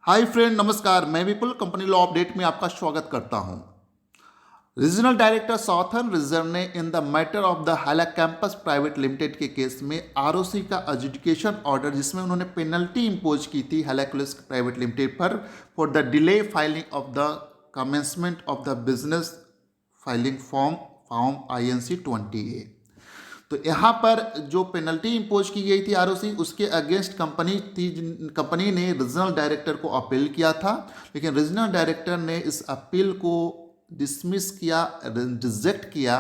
Hi friend, नमस्कार। मैं विपुल company law update में आपका स्वागत करता हूं। रीजनल डायरेक्टर साउथर्न रिजर्व ने in the matter of the हैला कैंपस प्राइवेट लिमिटेड के केस में आरओसी का एजुकेशन ऑर्डर, जिसमें उन्होंने पेनल्टी इंपोज की थी हैलाकुलस प्राइवेट लिमिटेड पर for the delay filing of the commencement of the business filing form INC 20A। तो यहाँ पर जो पेनल्टी इंपोज की गई थी आरओसी, उसके अगेंस्ट कंपनी ने रीजनल डायरेक्टर को अपील किया था, लेकिन रीजनल डायरेक्टर ने इस अपील को डिसमिस किया, रिजेक्ट किया,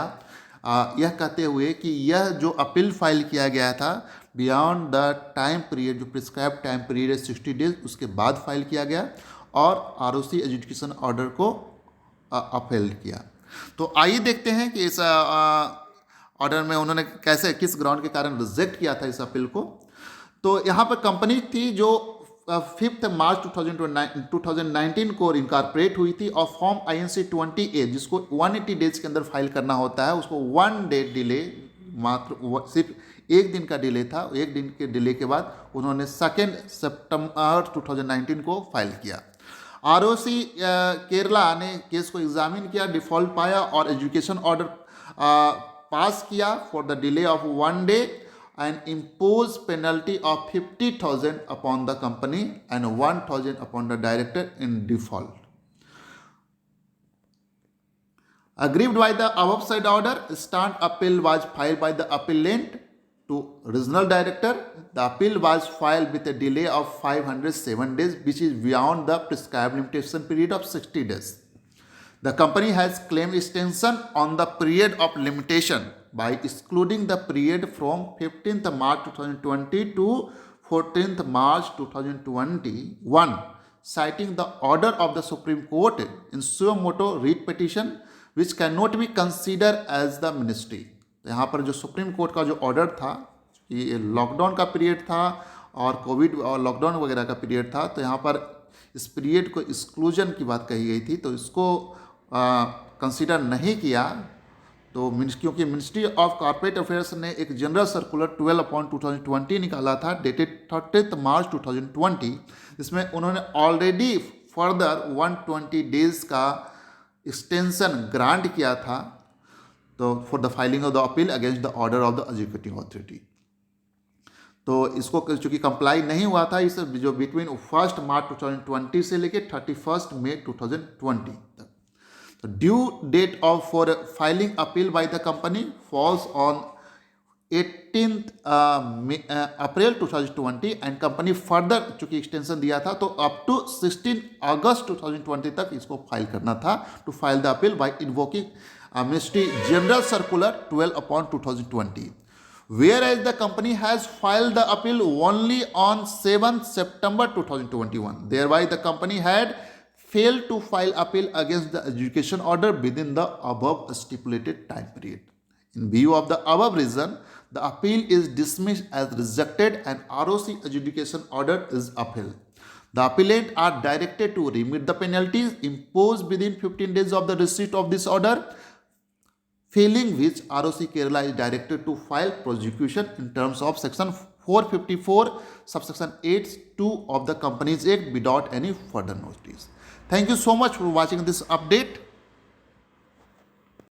यह कहते हुए कि यह जो अपील फाइल किया गया था बियॉन्ड द टाइम पीरियड, जो प्रिस्क्राइब टाइम पीरियड है 60 डेज, उसके बाद फाइल किया गया और आरओसी एजुकेशन ऑर्डर को अपील किया। तो आइए देखते हैं कि इस ऑर्डर में उन्होंने कैसे, किस ग्राउंड के कारण रिजेक्ट किया था इस अपील को। तो यहाँ पर कंपनी थी जो 5 मार्च 2019 को इनकॉर्पोरेट हुई थी और फॉर्म INC 20A, जिसको 180 डेज के अंदर फाइल करना होता है, उसको 1 डे डिले, मात्र सिर्फ एक दिन का डिले था। एक दिन के डिले के बाद उन्होंने 2 सितंबर 2019 को फाइल किया। आरओसी केरला ने केस को एग्जामिन किया, डिफॉल्ट पाया और एजुकेशन ऑर्डर पास किया for the delay of 1 day and impose penalty of 50,000 upon the company and 1,000 upon the director in default. Aggrieved by the above said order, stand appeal was filed by the appellant to regional director. The appeal was filed with a delay of 507 days, which is beyond the prescribed limitation period of 60 days. The company has claimed extension on the period of limitation by excluding the period from 15th March 2020 to 14th March 2021, citing the order of the Supreme Court in suo motu writ petition, which cannot be considered as the ministry. तो यहाँ पर जो supreme court का जो order था, ये lockdown का period था और कोविड और लॉकडाउन वगैरह का पीरियड था, तो यहाँ पर इस पीरियड को एक्सक्लूजन की बात कही गई थी, तो इसको कंसीडर नहीं किया। तो क्योंकि मिनिस्ट्री ऑफ कॉर्पोरेट अफेयर्स ने एक जनरल सर्कुलर 12/2020 निकाला था डेटेड 30 मार्च 2020, जिसमें उन्होंने ऑलरेडी फर्दर 120 डेज का एक्सटेंशन ग्रांट किया था, तो for the filing of the appeal against the order of the executive authority. तो इसको चूंकि कंप्लाई नहीं हुआ था, इस जो बिटवीन 1 मार्च 2020 से लेकर 31 मई 2020 तक। Due date of for filing appeal by the company falls on 18th April 2020 and company further चूंकि एक्सटेंशन दिया था तो अप टू 16 अगस्त 2020 तक इसको फाइल करना था to file the appeal by invoking ministry general circular 12/2020, whereas the company has filed the appeal only on 7th September 2021. Thereby the company had failed to file appeal against the education order within the above stipulated time period. In view of the above reason, the appeal is dismissed as rejected and ROC adjudication order is upheld. The appellant are directed to remit the penalties imposed within 15 days of the receipt of this order, failing which ROC Kerala is directed to file prosecution in terms of section 454 subsection 8(2) of the Companies Act without any further notice. Thank you so much for watching this update.